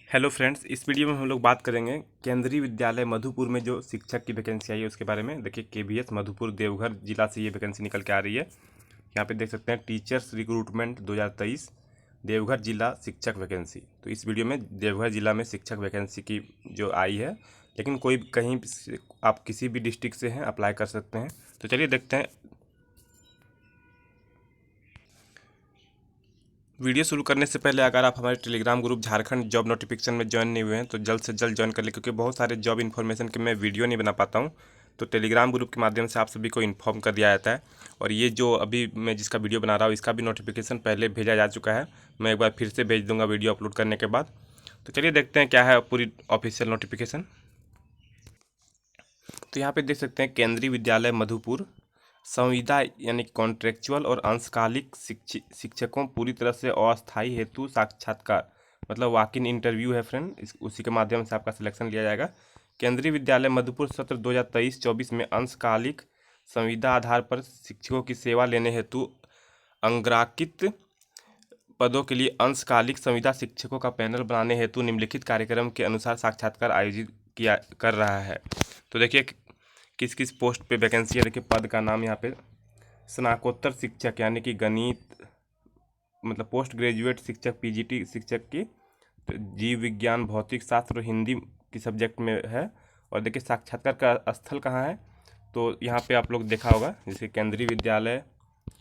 Hello friends, इस video में हम लोग बात करेंगे केंद्रीय विद्यालय मधुपुर में जो शिक्षक की वैकेंसी आई है उसके बारे में। देखिए, केवीएस मधुपुर देवघर जिला से ये वैकेंसी निकल के आ रही है। यहाँ पे देख सकते हैं टीचर्स रिक्रूटमेंट 2023 देवघर जिला शिक्षक वैकेंसी। तो इस वीडियो में देवघर जिला में शिक्षक वैकेंसी की जो आई है, लेकिन कोई कहीं आप किसी भी डिस्ट्रिक्ट से हैं अप्लाई कर सकते हैं। तो चलिए देखते हैं। वीडियो शुरू करने से पहले अगर आप हमारे Telegram group Jharkhand job notification में ज्वाइन नहीं हुए हैं तो जल्द से जल्द ज्वाइन कर लें, क्योंकि बहुत सारे जॉब इन्फॉर्मेशन के मैं वीडियो नहीं बना पाता हूं। तो टेलीग्राम ग्रुप के माध्यम से आप सभी को इन्फॉर्म कर दिया जाता है। और ये जो अभी मैं जिसका वीडियो बना रहा हूँ इसका भी नोटिफिकेशन पहले भेजा जा चुका है। मैं एक बार फिर से भेज दूँगा वीडियो अपलोड करने के बाद। तो चलिए देखते हैं क्या है पूरी ऑफिशियल नोटिफिकेशन। तो यहाँ पर देख सकते हैं केंद्रीय विद्यालय मधुपुर संविदा यानी कॉन्ट्रेक्चुअल और अंशकालिक शिक्षकों पूरी तरह से अस्थायी हेतु साक्षात्कार मतलब वॉक इन इंटरव्यू है फ्रेंड, उसी के माध्यम से आपका सिलेक्शन लिया जाएगा। केंद्रीय विद्यालय मधुपुर सत्र 2023-24 में अंशकालिक संविदा आधार पर शिक्षकों की सेवा लेने हेतु अंग्राकित पदों के लिए अंशकालिक संविदा शिक्षकों का पैनल बनाने हेतु निम्नलिखित कार्यक्रम के अनुसार साक्षात्कार आयोजित किया कर रहा है। तो देखिए किस किस पोस्ट पे वैकेंसी है। देखिए पद का नाम यहाँ पे स्नातकोत्तर शिक्षक यानी कि गणित मतलब पोस्ट ग्रेजुएट शिक्षक, पीजीटी शिक्षक की, तो जीव विज्ञान, भौतिक शास्त्र और हिंदी की सब्जेक्ट में है। और देखिए साक्षात्कार का स्थल कहाँ है, तो यहाँ पे आप लोग देखा होगा जैसे केंद्रीय विद्यालय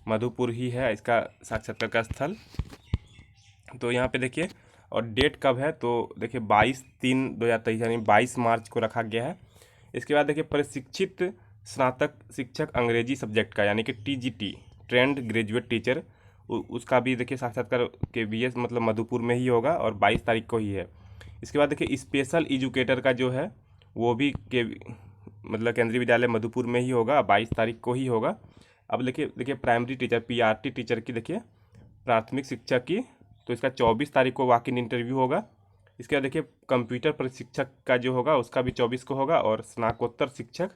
मधुपुर ही है इसका साक्षात्कार का स्थल। तो यहाँ पे देखिए और डेट कब है, तो देखिए 22/3/2023 यानी 22 मार्च को रखा गया है। इसके बाद देखिए प्रशिक्षित स्नातक शिक्षक अंग्रेजी सब्जेक्ट का यानी कि टीजीटी ट्रेंड ग्रेजुएट टीचर, उसका भी देखिए साक्षात्कार केवीएस मतलब मधुपुर में ही होगा और 22 तारीख को ही है। इसके बाद देखिए स्पेशल एजुकेटर का जो है वो भी मतलब केंद्रीय विद्यालय मधुपुर में ही होगा, 22 तारीख को ही होगा। अब देखिए प्राइमरी टीचर पीआरटी टीचर की, देखिए प्राथमिक शिक्षक की, तो इसका 24 तारीख को वॉक इन इंटरव्यू होगा। इसके बाद देखिए कंप्यूटर प्रशिक्षक का जो होगा उसका भी 24 को होगा। और स्नातकोत्तर शिक्षक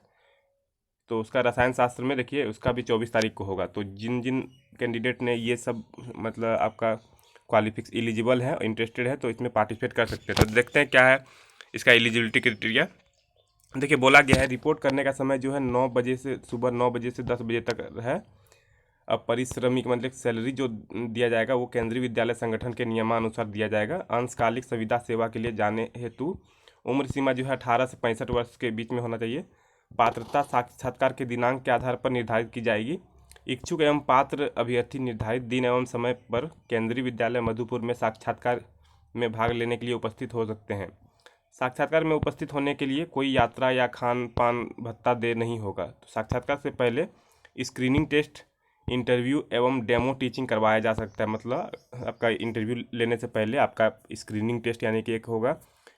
तो उसका रसायन शास्त्र में देखिए उसका भी 24 तारीख को होगा। तो जिन जिन कैंडिडेट ने ये सब मतलब आपका क्वालिफिक्स एलिजिबल है, इंटरेस्टेड है, तो इसमें पार्टिसिपेट कर सकते हैं। तो देखते हैं क्या है इसका एलिजिबिलिटी क्राइटेरिया। देखिए बोला गया है रिपोर्ट करने का समय जो है 9 बजे से सुबह 9 बजे से 10 बजे तक है। अब परिश्रमिक मतलब सैलरी जो दिया जाएगा वो केंद्रीय विद्यालय संगठन के नियमानुसार दिया जाएगा। अंशकालिक संविदा सेवा के लिए जाने हेतु उम्र सीमा जो है 18 से 65 वर्ष के बीच में होना चाहिए। पात्रता साक्षात्कार के दिनांक के आधार पर निर्धारित की जाएगी। इच्छुक एवं पात्र अभ्यर्थी निर्धारित दिन एवं समय पर केंद्रीय विद्यालय मधुपुर में साक्षात्कार में भाग लेने के लिए उपस्थित हो सकते हैं। साक्षात्कार में उपस्थित होने के लिए कोई यात्रा या खान पान भत्ता दे नहीं होगा। तो साक्षात्कार से पहले स्क्रीनिंग टेस्ट, इंटरव्यू एवं डेमो टीचिंग करवाया जा सकता है। मतलब आपका इंटरव्यू लेने से पहले आपका स्क्रीनिंग टेस्ट यानी कि एक होगा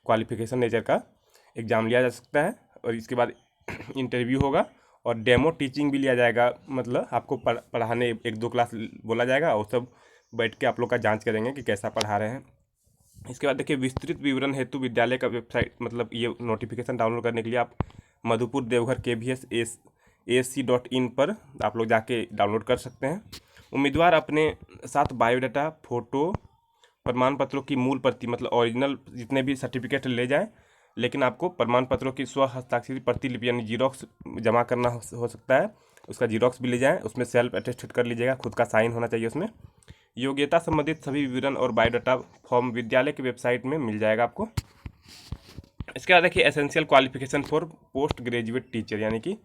क्वालिफिकेशन नेचर का एग्ज़ाम लिया जा सकता है, और इसके बाद इंटरव्यू होगा और डेमो टीचिंग भी लिया जाएगा। मतलब आपको पढ़ाने 1-2 क्लास बोला जाएगा और सब बैठ के आप लोग का जांच करेंगे कि कैसा पढ़ा रहे हैं। इसके बाद देखिए विस्तृत विवरण हेतु विद्यालय का वेबसाइट मतलब ये नोटिफिकेशन डाउनलोड करने के लिए आप मधुपुर देवघर KVS.AC.in पर आप लोग जाके डाउनलोड कर सकते हैं। उम्मीदवार अपने साथ बायोडाटा, फोटो, प्रमाण पत्रों की मूल प्रति मतलब ओरिजिनल जितने भी सर्टिफिकेट ले जाएं, लेकिन आपको प्रमाण पत्रों की स्व हस्ताक्षरित प्रतिलिपि यानी जीरोक्स जमा करना हो सकता है, उसका जीरोक्स भी ले जाएं। उसमें सेल्फ अटेस्टेड कर लीजिएगा, खुद का साइन होना चाहिए उसमें। योग्यता संबंधित सभी विवरण और बायोडाटा फॉर्म विद्यालय की वेबसाइट में मिल जाएगा आपको। इसके बाद देखिए essential qualification for post graduate teacher यानी कि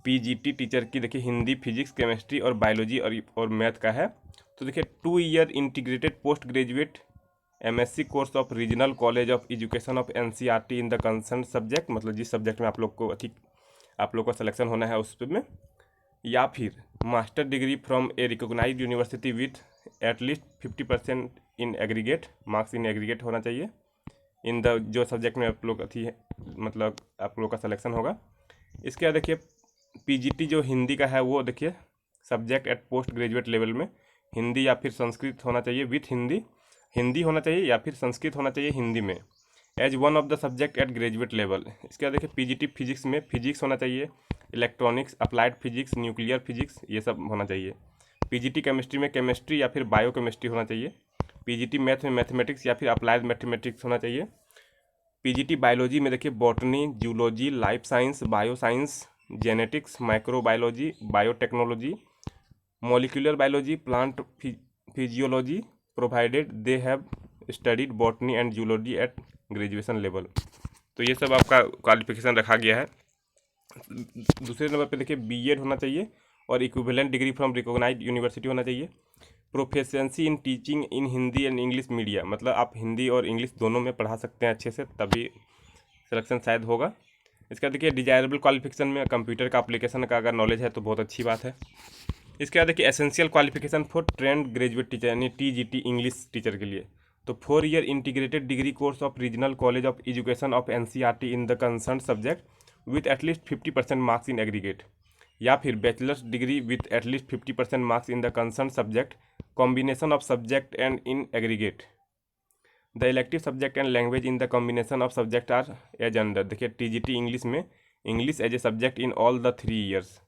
पीजीटी टीचर की, देखिए हिंदी, फिजिक्स, केमिस्ट्री और बायोलॉजी और मैथ का है। तो देखिए 2 year integrated post graduate MSc course of regional college of education of NCERT in the concern subject, मतलब जिस सब्जेक्ट में आप लोग का सिलेक्शन होना है उसमें, या फिर master degree from a recognised university with at least 50% in aggregate marks in aggregate होना चाहिए इन द जो सब्जेक्ट में आप लोग मतलब आप लोग का सिलेक्शन होगा। इसके बाद देखिए पीजीटी जो हिंदी का है वो देखिए subject at post graduate level में हिंदी या फिर संस्कृत होना चाहिए विथ हिंदी होना चाहिए या फिर संस्कृत होना चाहिए हिंदी में as one of the subject at graduate level. इसके बाद देखिए पीजीटी फिजिक्स में फिजिक्स होना चाहिए, electronics, applied physics, nuclear physics ये सब होना चाहिए। पीजीटी केमिस्ट्री में केमिस्ट्री या फिर बायो केमिस्ट्री होना चाहिए। पीजीटी मैथ में मैथमेटिक्स या फिर अप्लाइड मैथमेटिक्स होना चाहिए। पीजीटी बायोलॉजी में देखिए botany, zoology, life science, bio science, genetics, microbiology, biotechnology, molecular biology, plant physiology, provided they have studied botany and zoology at graduation level. तो ये सब आपका क्वालिफिकेशन रखा गया है। दूसरे नंबर पे देखिए बीएड होना चाहिए और equivalent degree from recognised university होना चाहिए। Proficiency in teaching in Hindi and English media, मतलब आप हिंदी और इंग्लिश दोनों में पढ़ा सकते हैं अच्छे से, तभी सिलेक्शन शायद होगा। इसका देखिए डिजायरेबल क्वालिफिकेशन में कंप्यूटर का एप्लीकेशन का अगर नॉलेज है तो बहुत अच्छी बात है। इसके बाद देखिए essential qualification for trained graduate teacher यानी टीजीटी इंग्लिश टीचर के लिए, तो 4 year integrated degree course of regional college of education of NCERT in the concern subject with at least 50% marks in aggregate, या फिर bachelor's degree with at least 50% marks in the concern subject combination of subject and in aggregate. The elective subject and language in the combination of subject are as under. देखिए TGT English में English as a subject in all the 3 years,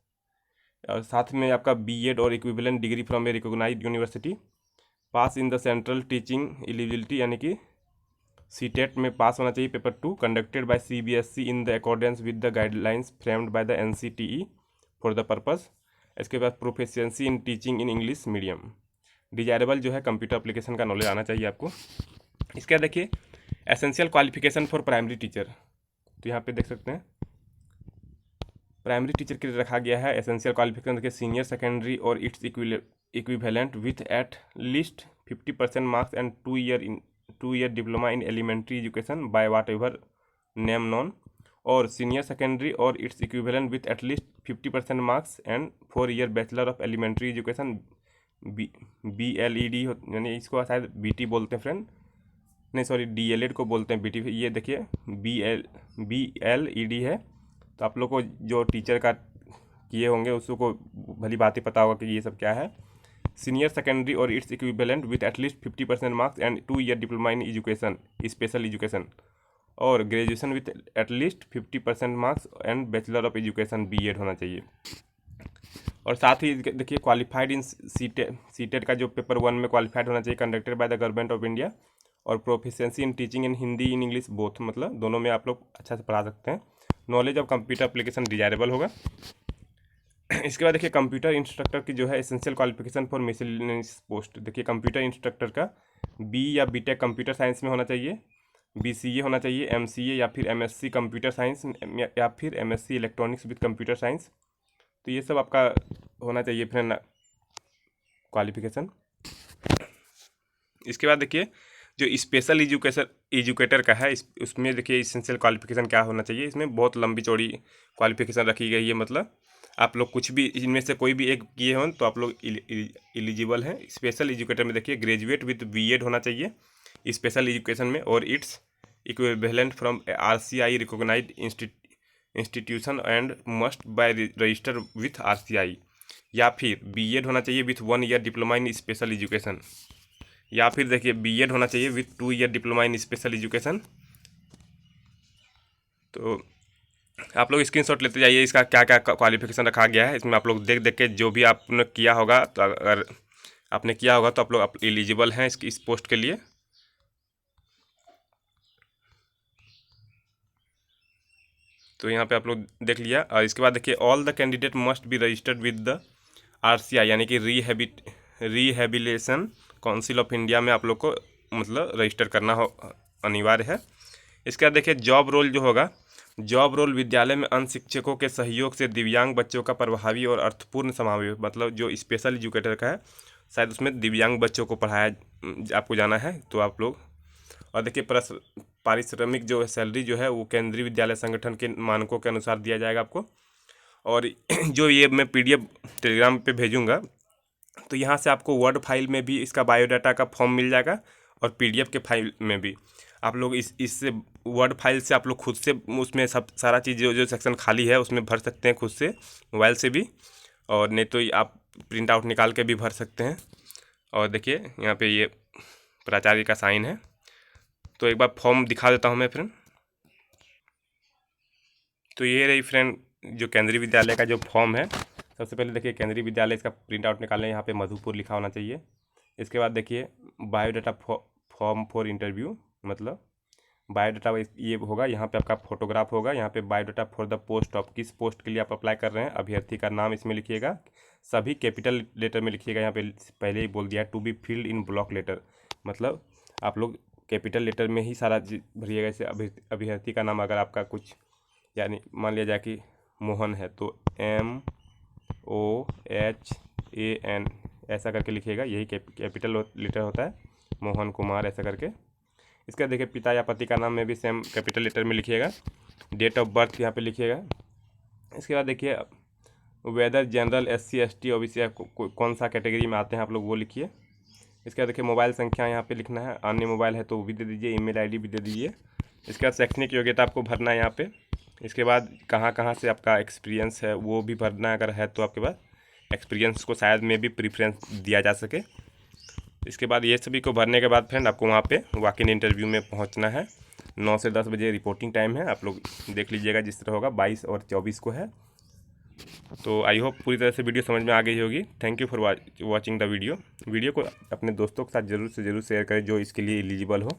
और साथ में आपका BEd और equivalent degree from a recognised university, pass in the central teaching eligibility यानी कि CTET में पास होना चाहिए paper 2 conducted by CBSE in the accordance with the guidelines framed by the NCTE for the purpose. इसके बाद proficiency in teaching in English medium. Desirable जो है computer application का नॉलेज आना चाहिए आपको। इसके बाद देखिए essential qualification for primary teacher, तो यहाँ पे देख सकते हैं प्राइमरी टीचर के लिए रखा गया है एसेंशियल क्वालिफिकेशन देखिए सीनियर सेकेंडरी और it's equivalent with at least 50% marks and 2 year diploma in elementary education by whatever name known, और सीनियर सेकेंडरी और it's equivalent with at least 50% marks and 4 year bachelor of elementary education BLED यानी इसको शायद BT बोलते हैं friend, नहीं sorry DLED को बोलते हैं BT। ये देखिए BLED है, तो आप लोग को जो टीचर का किए होंगे उसको भली बात ही पता होगा कि ये सब क्या है। सीनियर सेकेंडरी और it's equivalent with at least 50% marks and 2 year diploma in education special education, और graduation with at least 50% marks and bachelor of education BEd होना चाहिए। और साथ ही देखिए क्वालिफाइड इन सीटेट का जो पेपर 1 में क्वालिफाइड होना चाहिए conducted by the government of India, और proficiency in teaching in Hindi in English both, मतलब दोनों में आप लोग अच्छा से पढ़ा सकते हैं। Knowledge of computer application desirable होगा। इसके बाद देखिए कंप्यूटर इंस्ट्रक्टर की जो है essential qualification for miscellaneous post, देखिए कंप्यूटर इंस्ट्रक्टर का B या BTech कंप्यूटर साइंस में होना चाहिए, BCA होना चाहिए, MCA या फिर MSc कंप्यूटर साइंस या फिर MSc electronics with computer science. तो ये सब आपका होना चाहिए फ्रेंड क्वालिफिकेशन। इसके बाद देखिए जो स्पेशल एजुकेटर का है उसमें देखिए एसेंशियल क्वालिफिकेशन क्या होना चाहिए। इसमें बहुत लंबी चौड़ी क्वालिफिकेशन रखी गई है, मतलब आप लोग कुछ भी इनमें से कोई भी एक किए हों तो आप लोग एलिजिबल हैं। स्पेशल एजुकेटर में देखिए ग्रेजुएट विद BEd होना चाहिए स्पेशल एजुकेशन में, और it's equivalent from RCI recognised institution and must be register with RCI, या फिर BEd होना चाहिए with 1 year diploma in special education, या फिर देखिए BEd होना चाहिए with 2 year diploma in special education. तो आप लोग स्क्रीनशॉट लेते जाइए इसका क्या क्या क्वालिफिकेशन रखा गया है। इसमें आप लोग देख देख के जो भी आपने किया होगा, तो अगर आपने किया होगा तो आप लोग एलिजिबल हैं इस पोस्ट के लिए। तो यहाँ पे आप लोग देख लिया। और इसके बाद देखिए all the candidate must be registered with the RCI यानी कि रिहेबिलिटेशन काउंसिल ऑफ इंडिया में आप लोग को मतलब रजिस्टर करना हो अनिवार्य है। इसके बाद देखिए जॉब रोल जो होगा, जॉब रोल विद्यालय में अन्य शिक्षकों के सहयोग से दिव्यांग बच्चों का प्रभावी और अर्थपूर्ण समावेश, मतलब जो स्पेशल एजुकेटर का है शायद उसमें दिव्यांग बच्चों को पढ़ाया आपको जाना है तो आप लोग। और देखिए पारिश्रमिक जो सैलरी जो है वो केंद्रीय विद्यालय संगठन के मानकों के अनुसार दिया जाएगा आपको। और जो ये मैं PDF टेलीग्राम पे भेजूँगा तो यहाँ से आपको वर्ड फाइल में भी इसका बायोडाटा का फॉर्म मिल जाएगा, और PDF के फाइल में भी आप लोग इससे वर्ड फाइल से आप लोग खुद से उसमें सब सारा चीज़ जो सेक्शन खाली है उसमें भर सकते हैं खुद से मोबाइल से भी, और नहीं तो आप प्रिंट आउट निकाल के भी भर सकते हैं। और देखिए यहाँ पे ये प्राचार्य का साइन है। तो एक बार फॉर्म दिखा देता हूँ मैं फ्रेंड। तो ये रही फ्रेंड जो केंद्रीय विद्यालय का जो फॉर्म है। सबसे पहले देखिए केंद्रीय विद्यालय इसका प्रिंट आउट निकालना है, यहाँ पे मधुपुर लिखा होना चाहिए। इसके बाद देखिए बायोडाटा फॉर्म फॉर इंटरव्यू, मतलब बायोडाटा ये होगा, यहाँ पे आपका फोटोग्राफ होगा, यहाँ पे biodata for the post of, किस पोस्ट के लिए आप अप्लाई कर रहे हैं, अभ्यर्थी का नाम इसमें लिखिएगा, सभी कैपिटल लेटर में लिखिएगा। यहाँ पे पहले ही बोल दिया to be filled in block letter, मतलब आप लोग कैपिटल लेटर में ही सारा चीज भरिएगा। जैसे अभ्यर्थी का नाम अगर आपका कुछ, यानी मान लिया जाए कि मोहन है तो MOHAN ऐसा करके लिखिएगा, यही कैपिटल लेटर होता है, मोहन कुमार ऐसा करके। इसका देखिए पिता या पति का नाम में भी सेम कैपिटल लेटर में लिखिएगा, डेट ऑफ बर्थ यहाँ पे लिखिएगा। इसके बाद देखिए whether general SC ST OBC कौन सा कैटेगरी में आते हैं आप लोग वो लिखिए। इसके बाद देखिए मोबाइल संख्या यहाँ पे लिखना है, अन्य मोबाइल है तो वो भी दे दीजिए, ईमेल ID भी दे दीजिए। इसके बाद शैक्षणिक योग्यता आपको भरना है यहाँ पे। इसके बाद कहाँ से आपका एक्सपीरियंस है वो भी भरना है, अगर है तो आपके पास एक्सपीरियंस को शायद में भी प्रीफ्रेंस दिया जा सके। इसके बाद ये सभी को भरने के बाद फ्रेंड आपको वहाँ पे वॉक इन इंटरव्यू में पहुँचना है। 9 से 10 बजे रिपोर्टिंग टाइम है, आप लोग देख लीजिएगा जिस तरह होगा, 22 और 24 को है। तो आई होप पूरी तरह से वीडियो समझ में आ गई होगी। Thank you for watching the video को अपने दोस्तों के साथ ज़रूर से ज़रूर शेयर करें जो इसके लिए एलिजिबल हो।